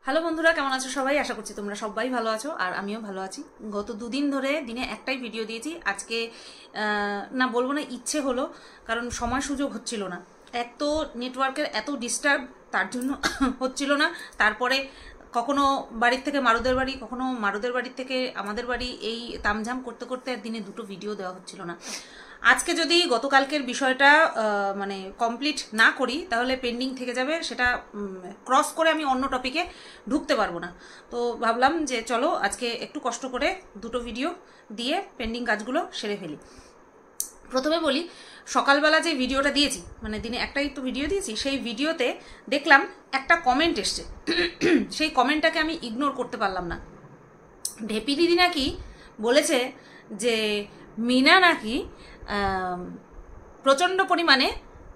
Hello বন্ধুরা, কেমন আছো সবাই? আশা করছি তোমরা সবাই ভালো আছো আর আমিও ভালো আছি। গত দুদিন ধরে দিনে একটাই ভিডিও দিয়েছি। আজকে না বলবো না, ইচ্ছে হলো, কারণ সময় সুযোগ হচ্ছিল না। এক তো নেটওয়ার্কের এত ডিস্টার্ব, তার জন্য হচ্ছিল না। তারপরে কখনো বাড়ির থেকে মারুদের বাড়ি, কখনো মারুদের বাড়ির থেকে আমাদের বাড়ি, এই তামঝাম করতে করতে দিনে দুটো ভিডিও দেওয়া হচ্ছিল না। আজকে যদি গতকালকের বিষয়টা মানে কমপ্লিট না করি তাহলে পেন্ডিং থেকে যাবে, সেটা ক্রস করে আমি অন্য টপিকে ঢুকতে পারবো না। তো ভাবলাম যে চলো আজকে একটু কষ্ট করে দুটো ভিডিও দিয়ে পেন্ডিং কাজগুলো সেরে ফেলি। প্রথমে বলি, সকালবেলা যে ভিডিওটা দিয়েছি, মানে দিনে একটাই তো ভিডিও দিয়েছি, সেই ভিডিওতে দেখলাম একটা কমেন্ট এসছে। সেই কমেন্টটাকে আমি ইগনোর করতে পারলাম না। ঢেপি দিদি নাকি বলেছে যে মিনা নাকি প্রচণ্ড পরিমাণে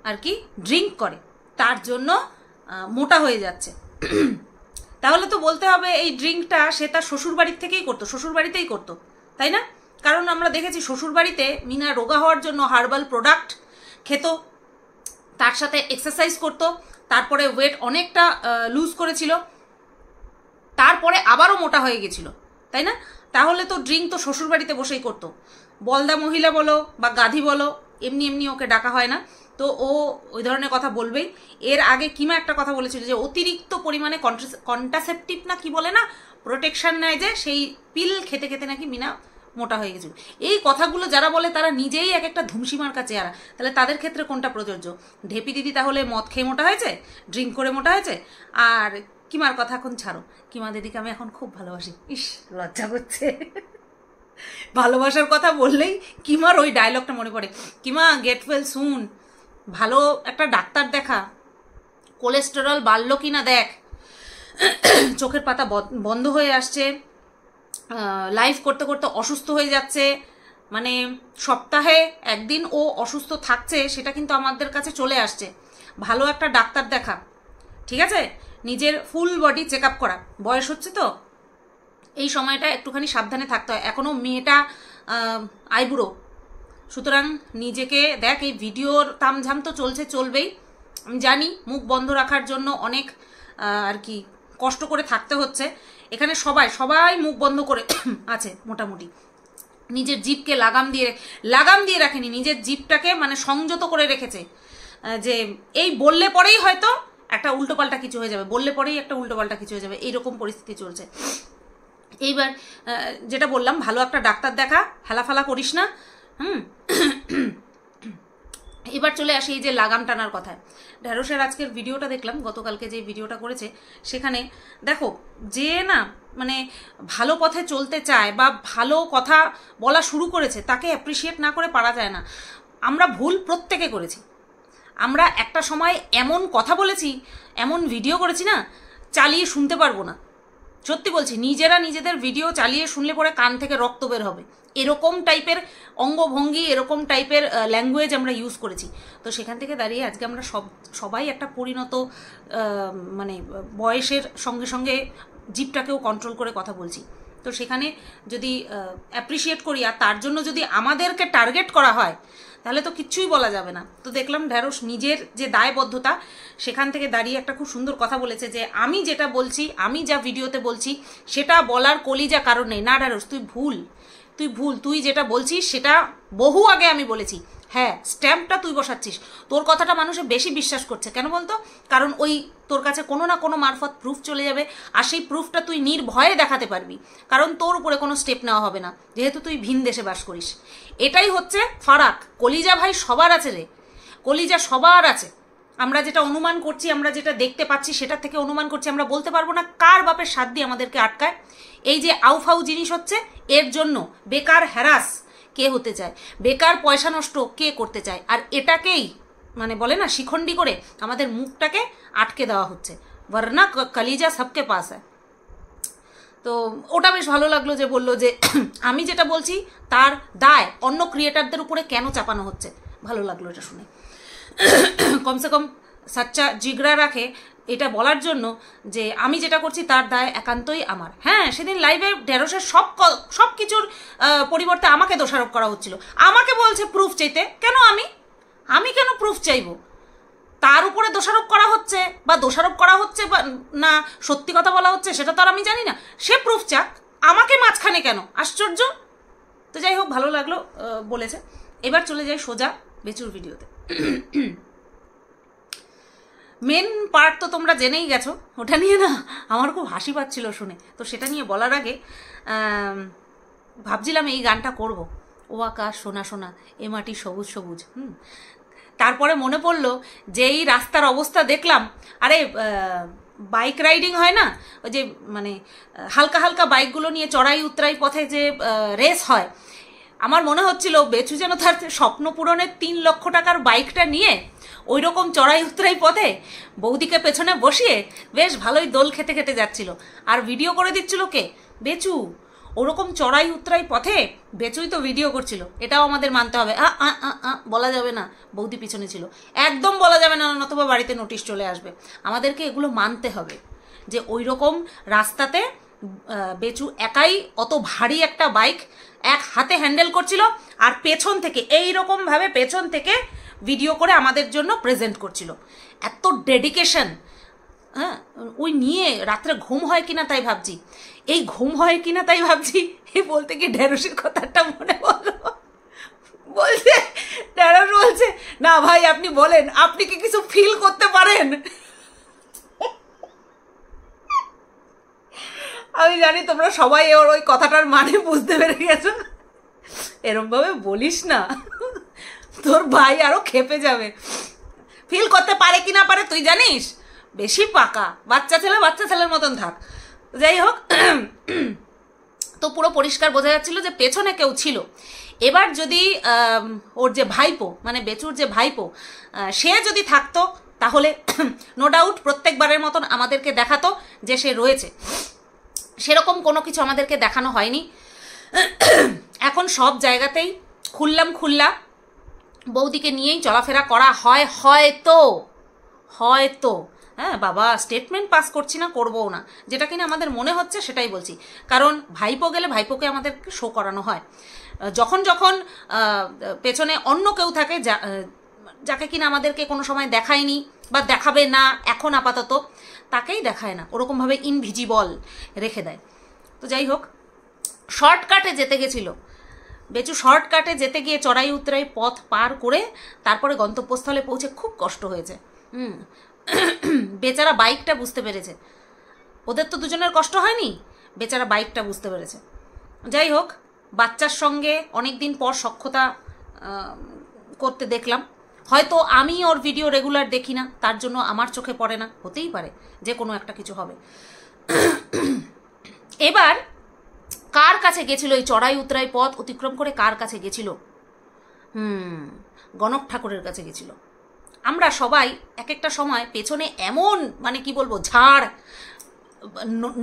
আর কি ড্রিঙ্ক করে, তার জন্য মোটা হয়ে যাচ্ছে। তাহলে তো বলতে হবে এই ড্রিঙ্কটা সে তার শ্বশুরবাড়ির থেকেই করতো, শ্বশুরবাড়িতেই করতো, তাই না? কারণ আমরা দেখেছি শ্বশুরবাড়িতে মিনা রোগা হওয়ার জন্য হার্বাল প্রোডাক্ট খেত, তার সাথে এক্সারসাইজ করতো, তারপরে ওয়েট অনেকটা লুজ করেছিল, তারপরে আবারও মোটা হয়ে গেছিল, তাই না? তাহলে তো ড্রিঙ্ক তো শ্বশুরবাড়িতে বসেই করতো। বলদা মহিলা বলো বা গাধি বলো, এমনি এমনি ওকে ডাকা হয় না। তো ও ওই ধরনের কথা বলবেই। এর আগে কিমা একটা কথা বলেছিল যে অতিরিক্ত পরিমাণে কন্ট্রাসেপটিভ না কি বলে না, প্রোটেকশন নেয়, যে সেই পিল খেতে খেতে নাকি মিনা মোটা হয়ে গেছিল। এই কথাগুলো যারা বলে তারা নিজেই এক একটা ধুমসিমার্কা চেহারা। তাহলে তাদের ক্ষেত্রে কোনটা প্রযোজ্য? ঢেপি দিদি তাহলে মদ খেয়ে মোটা হয়েছে, ড্রিঙ্ক করে মোটা হয়েছে? আর কিমার কথা এখন ছাড়ো, কিমা দিদিকে আমি এখন খুব ভালোবাসি। ইস, লজ্জা করছে। ভালোবাসার কথা বললেই কিমার ওই ডায়লগটা মনে পড়ে, কিমা গেট ওয়েল সুন, ভালো একটা ডাক্তার দেখা, কোলেস্টেরল বাড়লো কিনা দেখ, চোখের পাতা বন্ধ হয়ে আসছে, লাইফ করতে করতে অসুস্থ হয়ে যাচ্ছে, মানে সপ্তাহে একদিন ও অসুস্থ থাকছে, সেটা কিন্তু আমাদের কাছে চলে আসছে। ভালো একটা ডাক্তার দেখা, ঠিক আছে? নিজের ফুল বডি চেক আপ করা। বয়স হচ্ছে তো, এই সময়টা একটুখানি সাবধানে থাকতে হয়। এখনও মেয়েটা আইবুড়ো, সুতরাং নিজেকে দেখ। এই ভিডিওর তামঝাম তো চলছে, চলবেই, আমি জানি। মুখ বন্ধ রাখার জন্য অনেক আর কি কষ্ট করে থাকতে হচ্ছে। এখানে সবাই সবাই মুখ বন্ধ করে আছে মোটামুটি। নিজের জিভকে লাগাম দিয়ে রাখেনি, নিজের জিভটাকে মানে সংযত করে রেখেছে, যে এই বললে পরেই হয়তো একটা উল্টোপাল্টা কিছু হয়ে যাবে, বললে পরেই একটা উল্টোপাল্টা কিছু হয়ে যাবে, এইরকম পরিস্থিতি চলছে। এইবার যেটা বললাম, ভালো একটা ডাক্তার দেখা, হেলাফালা করিস না। এবার চলে আসি এই যে লাগাম টানার কথায়। ঢেঁড়সের আজকের ভিডিওটা দেখলাম, গতকালকে যে ভিডিওটা করেছে, সেখানে দেখো যে না মানে ভালো পথে চলতে চায় বা ভালো কথা বলা শুরু করেছে, তাকে অ্যাপ্রিসিয়েট না করে পারা যায় না। আমরা ভুল প্রত্যেকে করেছি। আমরা একটা সময় এমন কথা বলেছি, এমন ভিডিও করেছি না, চালিয়ে শুনতে পারবো না। সত্যি বলছি, নিজেরা নিজেদের ভিডিও চালিয়ে শুনলে পরে কান থেকে রক্ত বের হবে, এরকম টাইপের অঙ্গভঙ্গি, এরকম টাইপের ল্যাঙ্গুয়েজ আমরা ইউজ করেছি। তো সেখান থেকে দাঁড়িয়ে আজকে আমরা সবাই একটা পরিণত মানে বয়সের সঙ্গে সঙ্গে জিভটাকেও কন্ট্রোল করে কথা বলছি। তো সেখানে যদি অ্যাপ্রিসিয়েট করি আর তার জন্য যদি আমাদেরকে টার্গেট করা হয়, তাহলে তো কিচ্ছুই বলা যাবে না। তো দেখলাম ঢেঁড়স নিজের যে দায়বদ্ধতা, সেখান থেকে দাঁড়িয়ে একটা খুব সুন্দর কথা বলেছে, যে আমি যেটা বলছি, আমি যা ভিডিওতে বলছি, সেটা বলার কলিজা কারণ নেই। না ঢেঁড়স, তুই ভুল, তুই যেটা বলছিস সেটা বহু আগে আমি বলেছি। হ্যাঁ, স্ট্যাম্পটা তুই বসাচ্ছিস, তোর কথাটা মানুষে বেশি বিশ্বাস করছে। কেন বলতো? কারণ ওই তোর কাছে কোনো না কোনো মারফত প্রুফ চলে যাবে, আর সেই প্রুফটা তুই নির্ভয়ে দেখাতে পারবি, কারণ তোর উপরে কোনো স্টেপ নেওয়া হবে না, যেহেতু তুই ভিন দেশে বাস করিস। এটাই হচ্ছে ফারাক। কলিজা ভাই সবার আছে রে, কলিজা সবার আছে। আমরা যেটা অনুমান করছি, আমরা যেটা দেখতে পাচ্ছি, সেটা থেকে অনুমান করছি। আমরা বলতে পারবো না কার বাপের সাথ দিয়ে আমাদেরকে আটকায়। এই যে আউফাউ জিনিস হচ্ছে, এর জন্য বেকার হ্যারাস কে হতে চায়, বেকার পয়সা নষ্ট কে করতে চায়, আর এটাকেই মানে বলে না শিখণ্ডি করে আমাদের মুখটাকে আটকে দেওয়া হচ্ছে। বরনা কলিজা সবকে পাস হয়। তো ওটা বেশ ভালো লাগলো যে বললো যে আমি যেটা বলছি তার দায় অন্য ক্রিয়েটারদের উপরে কেন চাপানো হচ্ছে। ভালো লাগলো এটা শুনে। কমসে কম সাচ্চা জিগরা রাখে এটা বলার জন্য যে আমি যেটা করছি তার দায় একান্তই আমার। হ্যাঁ, সেদিন লাইভে ঢেঁড়সের সব কিছুর পরিবর্তে আমাকে দোষারোপ করা হচ্ছিল। আমাকে বলছে প্রুফ চাইতে, কেন আমি কেন প্রুফ চাইবো? তার উপরে দোষারোপ করা হচ্ছে বা দোষারোপ করা হচ্ছে বা না সত্যি কথা বলা হচ্ছে সেটা তো আর আমি জানি না। সে প্রুফ চাক, আমাকে মাঝখানে কেন? আশ্চর্য। তো যাই হোক, ভালো লাগলো বলেছে। এবার চলে যাই সোজা বেচুর ভিডিওতে। মেন পার্ট তো তোমরা জেনেই গেছো, ওটা নিয়ে না আমার খুব হাসি পাচ্ছিল শুনে। তো সেটা নিয়ে বলার আগে ভাবছিলাম এই গানটা করব, ও আকাশ সোনা সোনা এ মাটি সবুজ সবুজ। তারপরে মনে পড়লো যে এই রাস্তার অবস্থা দেখলাম, আরে বাইক রাইডিং হয় না, ওই যে মানে হালকা হালকা বাইকগুলো নিয়ে চড়াই উতরাই পথে যে রেস হয়, আমার মনে হচ্ছিল বেচু যেন তার স্বপ্ন পূরণের 3 লক্ষ টাকার বাইকটা নিয়ে ওই রকম চড়াই উতরাই পথে বৌদিকে পেছনে বসিয়ে বেশ ভালোই দোল খেতে খেতে যাচ্ছিল। আর ভিডিও করে দিচ্ছিল কে? বেচু। ওরকম চড়াই উতরাই পথে বেচুই তো ভিডিও করছিল, এটাও আমাদের মানতে হবে। বলা যাবে না বৌদি পিছনে ছিল, একদম বলা যাবে না, নতুবা বাড়িতে নোটিশ চলে আসবে। আমাদেরকে এগুলো মানতে হবে যে ওই রকম রাস্তাতে বেচু একাই অত ভারী একটা বাইক এক হাতে হ্যান্ডেল করছিল, আর পেছন থেকে এইরকমভাবে পেছন থেকে ভিডিও করে আমাদের জন্য প্রেজেন্ট করছিল। এত ডেডিকেশন। হ্যাঁ, ওই নিয়ে রাত্রে ঘুম হয় কিনা তাই ভাবছি, এই ঘুম হয় কিনা তাই ভাবছি এই বলতে কি ঢেঁড়সের কথাটা মনে হলো। বলছে ঢেঁড়স বলছে, না ভাই আপনি বলেন, আপনি কি কিছু ফিল করতে পারেন? আমি জানি তোমরা সবাই ওর ওই কথাটার মানে বুঝতে পেরে গেছো। এরম ভাবে বলিস না, তোর ভাই আরো খেপে যাবে। ফিল করতে পারে কি না পারে তুই জানিস? বেশি পাকা বাচ্চা ছেলের মতন থাক। যাই হোক, তো পুরো পরিষ্কার বোঝা যাচ্ছিল যে পেছনে কেউ ছিল। এবার যদি ওর যে ভাইপো, মানে বেচুর যে ভাইপো, সে যদি থাকতো তাহলে নো ডাউট প্রত্যেকবারের মতন আমাদেরকে দেখাতো যে সে রয়েছে। সেরকম কোনো কিছু আমাদেরকে দেখানো হয়নি। এখন সব জায়গাতেই খুল্লা বৌদিকে নিয়েই চলাফেরা করা হয়, হয়তো। হ্যাঁ বাবা, স্টেটমেন্ট পাস করছি না, করবও না, যেটা কিনা আমাদের মনে হচ্ছে সেটাই বলছি। কারণ ভাইপো গেলে ভাইপোকে আমাদেরকে শো করানো হয়। যখন পেছনে অন্য কেউ থাকে যাকে কিনা আমাদেরকে কোনো সময় দেখায়নি বা দেখাবে না এখন আপাতত, তাকেই দেখায় না, ওরকমভাবে ইনভিজিবল রেখে দেয়। তো যাই হোক, শর্টকাটে যেতে গেছিল বেচু, শর্টকাটে যেতে গিয়ে চড়াই উতরাই পথ পার করে তারপরে গন্তব্যস্থলে পৌঁছে খুব কষ্ট হয়েছে। বেচারা বাইকটা বুঝতে পেরেছে, ওদের তো দুজনের কষ্ট হয়নি, বেচারা বাইকটা বুঝতে পেরেছে। যাই হোক, বাচ্চার সঙ্গে অনেক দিন পর সখ্যতা করতে দেখলাম। হয়তো আমি ওর ভিডিও রেগুলার দেখি না, তার জন্য আমার চোখে পড়ে না, হতেই পারে যে কোনো একটা কিছু হবে। এবার কার কাছে গেছিল এই চড়াই উতরাই পথ অতিক্রম করে? কার কাছে গেছিল? গণক ঠাকুরের কাছে গেছিল। আমরা সবাই এক একটা সময় পেছনে এমন মানে কি বলবো ঝাড়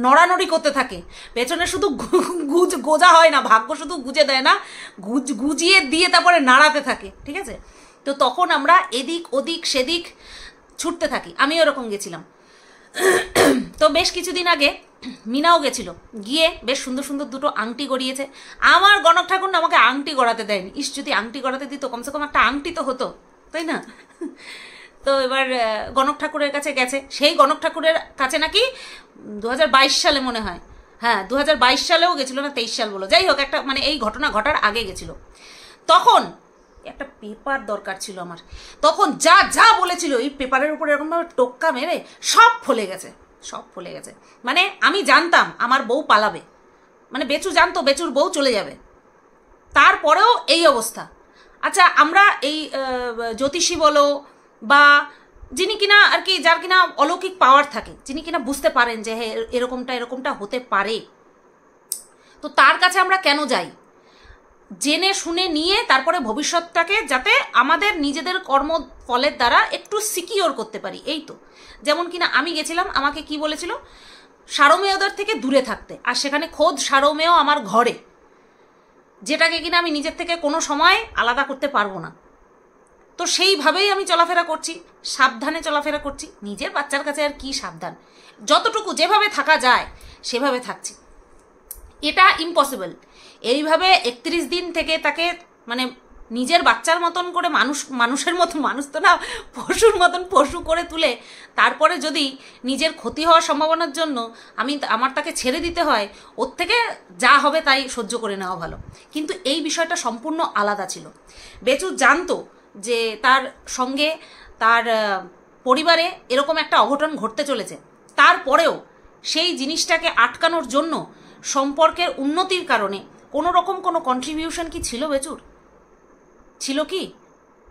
নড়ানড়ি করতে থাকে, পেছনে শুধু গোজা হয় না, ভাগ্য শুধু গুজে দেয় না, গুজিয়ে দিয়ে তারপরে নাড়াতে থাকে, ঠিক আছে? তো তখন আমরা এদিক ওদিক সেদিক ছুটতে থাকি। আমি ওরকম গেছিলাম। তো বেশ কিছুদিন আগে মিনাও গেছিল, গিয়ে বেশ সুন্দর সুন্দর দুটো আংটি গড়িয়েছে। আমার গণক ঠাকুর না আমাকে আংটি গড়াতে দেয়নি। যদি আংটি গড়াতে দিত কমসে কম একটা আংটি তো হতো, তাই না? তো এবার গণক ঠাকুরের কাছে গেছে। সেই গণক ঠাকুরের কাছে নাকি 2022 সালে মনে হয়, হ্যাঁ 2022 সালেও গেছিল না 23 সাল বলো, যাই হোক একটা মানে এই ঘটনা ঘটার আগে গেছিল। তখন একটা পেপার দরকার ছিল আমার, তখন যা যা বলেছিল এই পেপারের উপর এরকমভাবে টোক্কা মেরে সব ফলে গেছে। মানে আমি জানতাম আমার বউ পালাবে, মানে বেচু জানতো বেচুর বউ চলে যাবে, তারপরেও এই অবস্থা। আচ্ছা, আমরা এই জ্যোতিষী বলো বা যিনি কিনা আর কি, যার কিনা অলৌকিক পাওয়ার থাকে, যিনি কিনা বুঝতে পারেন যে হ্যাঁ এরকমটা হতে পারে, তো তার কাছে আমরা কেন যাই? জেনে শুনে নিয়ে তারপরে ভবিষ্যৎটাকে যাতে আমাদের নিজেদের কর্মফলের দ্বারা একটু সিকিওর করতে পারি, এই তো। যেমন কিনা আমি গেছিলাম, আমাকে কি বলেছিল? সারমেয়দের থেকে দূরে থাকতে, আর সেখানে খোদ সারমেয় আমার ঘরে, যেটাকে কিনা আমি নিজের থেকে কোনো সময় আলাদা করতে পারবো না। তো সেইভাবেই আমি চলাফেরা করছি, সাবধানে চলাফেরা করছি। নিজের বাচ্চার কাছে আর কি সাবধান, যতটুকু যেভাবে থাকা যায় সেভাবে থাকছি। এটা ইম্পসিবল। এইভাবে 31 দিন থেকে তাকে মানে নিজের বাচ্চার মতন করে মানুষের মতন, মানুষ তো না, পশুর মতন পশু করে তুলে তারপরে যদি নিজের ক্ষতি হওয়ার সম্ভাবনার জন্য আমার তাকে ছেড়ে দিতে হয়, ওর থেকে যা হবে তাই সহ্য করে নেওয়া ভালো। কিন্তু এই বিষয়টা সম্পূর্ণ আলাদা ছিল। বেচু জানতো যে তার সঙ্গে তার পরিবারে এরকম একটা অঘটন ঘটতে চলেছে, তারপরেও সেই জিনিসটাকে আটকানোর জন্য সম্পর্কের উন্নতির কারণে কোনো রকম কোনো কন্ট্রিবিউশন কি ছিল বেচুর? ছিল কি?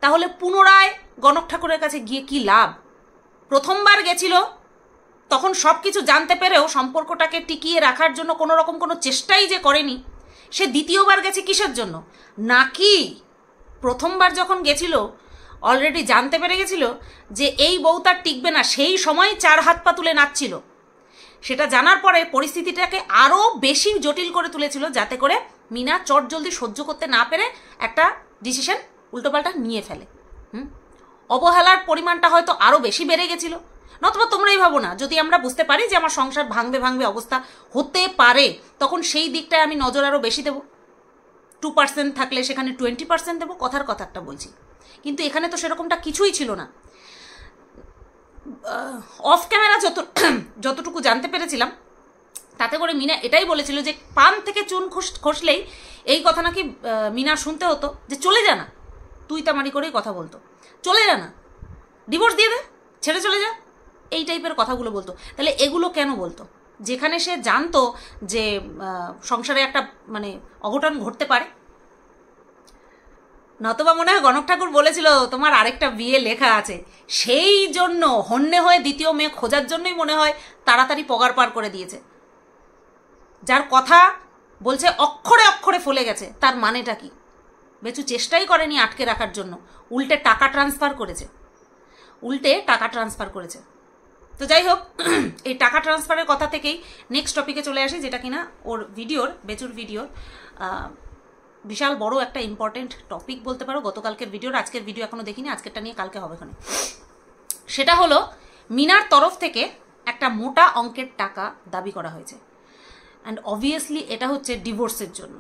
তাহলে পুনরায় গণক ঠাকুরের কাছে গিয়ে কি লাভ? প্রথমবার গেছিল তখন সব কিছু জানতে পেরেও সম্পর্কটাকে টিকিয়ে রাখার জন্য কোনো রকম কোনো চেষ্টাই যে করেনি, সে দ্বিতীয়বার গেছে কিসের জন্য? নাকি প্রথমবার যখন গেছিল অলরেডি জানতে পেরে গেছিল যে এই বউ তার টিকবে না, সেই সময় 4 হাত পা তুলে নাচছিল, সেটা জানার পরে পরিস্থিতিটাকে আরও বেশি জটিল করে তুলেছিল, যাতে করে মিনা চটজলদি সহ্য করতে না পেরে একটা ডিসিশন উল্টোপাল্টা নিয়ে ফেলে। অবহেলার পরিমাণটা হয়তো আরও বেশি বেড়ে গেছিল। নতুবা তোমরাই ভাবো না, যদি আমরা বুঝতে পারি যে আমার সংসার ভাঙবে ভাঙবে অবস্থা হতে পারে, তখন সেই দিকটায় আমি নজর আরও বেশি দেবো। 2% থাকলে সেখানে 20% দেবো, কথার কথা একটা বলছি। কিন্তু এখানে তো সেরকমটা কিছুই ছিল না। অফ ক্যামেরা যতটুকু জানতে পেরেছিলাম তাতে করে মিনা এটাই বলেছিল যে পান থেকে চুন খসলেই এই কথা নাকি মিনার শুনতে হতো যে চলে যা না, তুই তামারি করেই কথা বলতো, চলে যা না, ডিভোর্স দিয়ে দে, ছেড়ে চলে যা, এই টাইপের কথাগুলো বলতো। তাহলে এগুলো কেন বলতো? যেখানে সে জানতো যে সংসারে একটা মানে অঘটন ঘটতে পারে। নতবা মনে হয় গণক ঠাকুর বলেছিল তোমার আরেকটা বিয়ে লেখা আছে, সেই জন্য হন্যে হয়ে দ্বিতীয় মেয়ে খোঁজার জন্যই মনে হয় তাড়াতাড়ি পগার পার করে দিয়েছে। যার কথা বলছে অক্ষরে অক্ষরে ফলে গেছে, তার মানেটা কি? বেচু চেষ্টাই করেনি আটকে রাখার জন্য, উল্টে টাকা ট্রান্সফার করেছে। তো যাই হোক, এই টাকা ট্রান্সফারের কথা থেকেই নেক্সট টপিকে চলে আসি, যেটা কিনা ওর বেচুর ভিডিওর বিশাল বড় একটা ইম্পর্টেন্ট টপিক বলতে পারো। গতকালকের ভিডিওর, আজকের ভিডিও এখনো দেখিনি, আজকেরটা নিয়ে কালকে হবে ওখানে। সেটা হলো মিনার তরফ থেকে একটা মোটা অঙ্কের টাকা দাবি করা হয়েছে। অ্যান্ড অবভিয়াসলি এটা হচ্ছে ডিভোর্সের জন্য,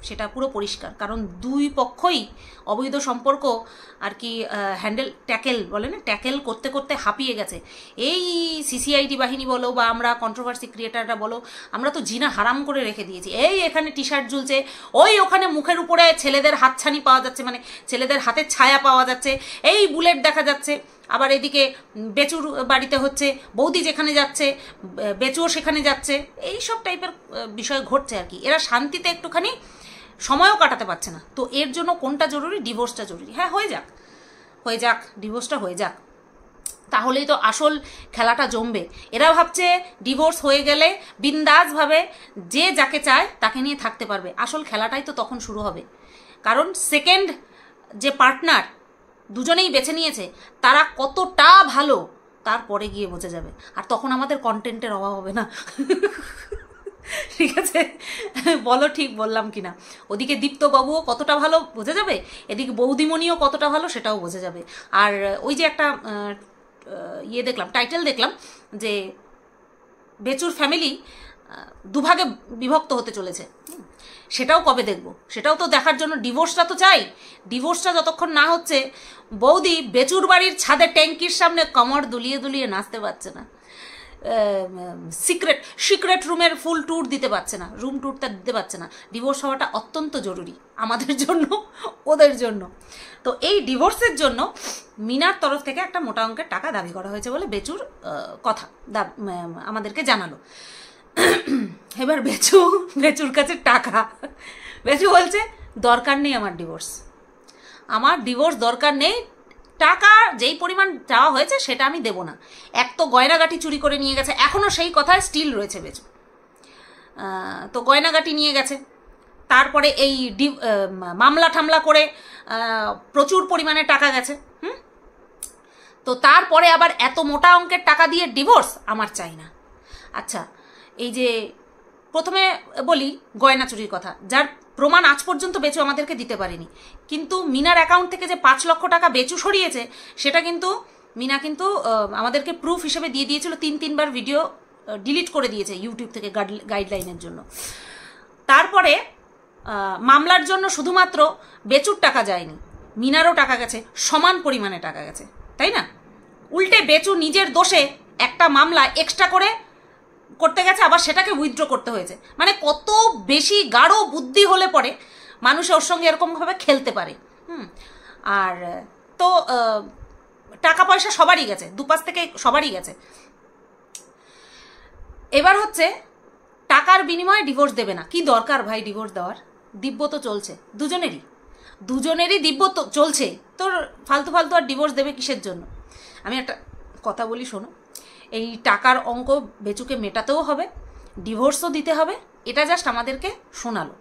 সেটা পুরো পরিষ্কার। কারণ দুই পক্ষই অবৈধ সম্পর্ক আর কি ট্যাকেল করতে করতে হাঁপিয়ে গেছে। এই সিসিআইডি বাহিনী বলো বা আমরা কন্ট্রোভার্সি ক্রিয়েটাররা বলো, আমরা তো জিনা হারাম করে রেখে দিয়েছি। এই এখানে টি শার্ট ঝুলছে, ওই ওখানে মুখের উপরে ছেলেদের হাতছানি পাওয়া যাচ্ছে, মানে ছেলেদের হাতের ছায়া পাওয়া যাচ্ছে, এই বুলেট দেখা যাচ্ছে। আবার এদিকে বেচুর বাড়িতে হচ্ছে, বৌদি যেখানে যাচ্ছে বেচুও সেখানে যাচ্ছে, এই সব টাইপের বিষয় ঘটছে আর কি। এরা শান্তিতে একটুখানি সময়ও কাটাতে পারছে না। তো এর জন্য কোনটা জরুরি? ডিভোর্সটা জরুরি। হ্যাঁ, হয়ে যাক, ডিভোর্সটা হয়ে যাক, তাহলেই তো আসল খেলাটা জমবে। এরা ভাবছে ডিভোর্স হয়ে গেলে বিন্দাসভাবে যে যাকে চায় তাকে নিয়ে থাকতে পারবে। আসল খেলাটাই তো তখন শুরু হবে। কারণ সেকেন্ড যে পার্টনার দুজনেই বেছে নিয়েছে তারা কতটা ভালো তারপরে গিয়ে বোঝা যাবে। আর তখন আমাদের কন্টেন্টের অভাব হবে না। ঠিক আছে, বলো ঠিক বললাম কিনা? ওদিকে দীপ্তবাবুও কতটা ভালো বোঝা যাবে, এদিকে বৌদিমণিও কতটা ভালো সেটাও বোঝা যাবে। আর ওই যে একটা টাইটেল দেখলাম যে বেচুর ফ্যামিলি দুভাগে বিভক্ত হতে চলেছে, সেটাও কবে দেখবো? সেটাও তো দেখার জন্য ডিভোর্সটা তো চাই। ডিভোর্সটা যতক্ষণ না হচ্ছে, বৌদি বেচুর বাড়ির ছাদে ট্যাঙ্কির সামনে কমর দুলিয়ে দুলিয়ে নাচতে পারছে না, সিক্রেট রুমের ফুল ট্যুর দিতে পারছে না, রুম ট্যুরটা দিতে পারছে না। ডিভোর্স হওয়াটা অত্যন্ত জরুরি আমাদের জন্য, ওদের জন্য। তো এই ডিভোর্সের জন্য মিনার তরফ থেকে একটা মোটা অঙ্কের টাকা দাবি করা হয়েছে বলে বেচুর কথা আমাদেরকে জানালো। এবার বেচুর কাছে টাকা, বেচু বলছে দরকার নেই আমার ডিভোর্স দরকার নেই, টাকা যেই পরিমাণ চাওয়া হয়েছে সেটা আমি দেব না। এক তো গয়নাগাটি চুরি করে নিয়ে গেছে, এখনও সেই কথায় স্টিল রয়েছে বেচু। তো গয়নাগাটি নিয়ে গেছে, তারপরে এই মামলা ঠামলা করে প্রচুর পরিমাণে টাকা গেছে। তো তারপরে আবার এত মোটা অঙ্কের টাকা দিয়ে ডিভোর্স আমার চাই না। আচ্ছা, এই যে প্রথমে বলি গয়না চুরির কথা, যার প্রমাণ আজ পর্যন্ত বেচু আমাদেরকে দিতে পারেনি, কিন্তু মিনার অ্যাকাউন্ট থেকে যে 5 লক্ষ টাকা বেচু সরিয়েছে সেটা কিন্তু মিনা কিন্তু আমাদেরকে প্রুফ হিসেবে দিয়ে দিয়েছিল। 3-3বার ভিডিও ডিলিট করে দিয়েছে ইউটিউব থেকে গাইডলাইনের জন্য। তারপরে মামলার জন্য শুধুমাত্র বেচুর টাকা যায়নি, মিনারও টাকা গেছে, সমান পরিমাণে টাকা গেছে, তাই না? উল্টে বেচু নিজের দোষে একটা মামলা এক্সট্রা করে করতে গেছে, আবার সেটাকে উইথড্র করতে হয়েছে। মানে কত বেশি গাঢ় বুদ্ধি হলে পরে মানুষ ওর সঙ্গে এরকমভাবে খেলতে পারে। আর তো টাকা পয়সা সবারই গেছে, দুপাশ থেকে সবারই গেছে। এবার হচ্ছে টাকার বিনিময়ে ডিভোর্স দেবে না। কি দরকার ভাই ডিভোর্স দেওয়ার? দিব্য তো চলছে দুজনেরই দিব্য তো চলছে, তোর ফালতু ফালতু আর ডিভোর্স দেবে কিসের জন্য? আমি একটা কথা বলি শোনো, এই টাকার অঙ্ক বেচুকে মেটাতেও হবে, ডিভোর্সও দিতে হবে, এটা জাস্ট আমাদেরকে শোনালো।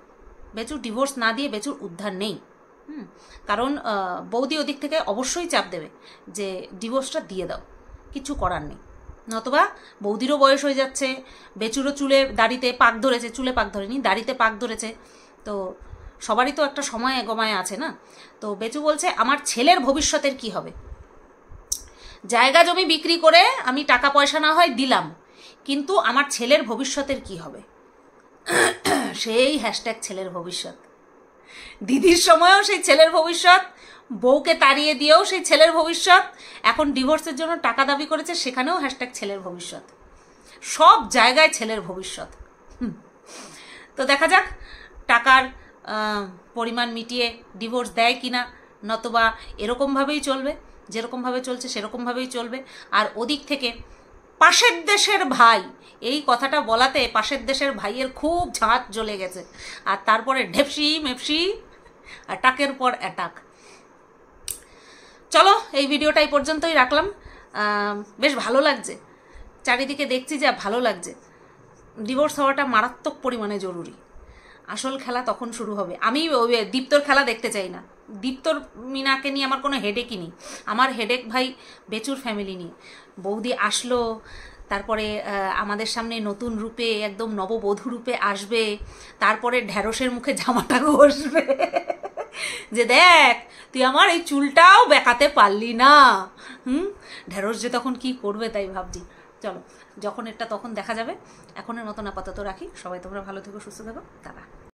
বেচুর ডিভোর্স না দিয়ে বেচুর উদ্ধার নেই। কারণ বৌদি ওদিক থেকে অবশ্যই চাপ দেবে যে ডিভোর্সটা দিয়ে দাও, কিছু করার নেই। নতবা বৌদিরও বয়স হয়ে যাচ্ছে, বেচুরও চুলে দাড়িতে পাক ধরেছে, চুলে পাক ধরেনি, দাড়িতে পাক ধরেছে, তো সবারই তো একটা সময় এগোমায় আছে না। তো বেচু বলছে আমার ছেলের ভবিষ্যতের কি হবে? জায়গা জমি বিক্রি করে আমি টাকা পয়সা না হয় দিলাম, কিন্তু আমার ছেলের ভবিষ্যতের কি হবে? সেই হ্যাশট্যাগ ছেলের ভবিষ্যৎ। দিদির সময়ও সেই ছেলের ভবিষ্যৎ, বউকে তাড়িয়ে দিয়েও সেই ছেলের ভবিষ্যৎ, এখন ডিভোর্সের জন্য টাকা দাবি করেছে সেখানেও হ্যাশট্যাগ ছেলের ভবিষ্যৎ। সব জায়গায় ছেলের ভবিষ্যৎ। তো দেখা যাক টাকার পরিমাণ মিটিয়ে ডিভোর্স দেয় কিনা, নতবা এরকমভাবেই চলবে, যেরকমভাবে চলছে সেরকমভাবেই চলবে। আর ওদিক থেকে পাশের দেশের ভাই, এই কথাটা বলাতে পাশের দেশের ভাইয়ের খুব ঝাঁজ জ্বলে গেছে। আর তারপরে ঢেপসি মেপসি, অ্যাটাকের পর অ্যাটাক। চলো এই ভিডিওটা এই পর্যন্তই রাখলাম। বেশ ভালো লাগছে, চারিদিকে দেখছি যা ভালো লাগছে। ডিভোর্স হওয়াটা মারাত্মক পরিমাণে জরুরি। আসল খেলা তখন শুরু হবে। আমি দীপ্তর খেলা দেখতে চাই না। দীপ্তর মিনাকে নিয়ে আমার কোনো হেডেকই নেই। আমার হেডেক ভাই বেচুর ফ্যামিলি নিয়ে। বৌদি আসলো, তারপরে আমাদের সামনে নতুন রূপে একদম নববধূ রূপে আসবে, তারপরে ঢ্যাঁড়সের মুখে জামাটা ঘষবে যে দেখ তুই আমার এই চুলটাও বেঁকাতে পারলি না। ঢ্যাঁড়স যে তখন কি করবে তাই ভাবছি। চলো যখন এটা তখন দেখা যাবে। এখনের মতন আপাতত রাখি। সবাই তোমরা ভালো থেকো, সুস্থ থেকো, টাটা।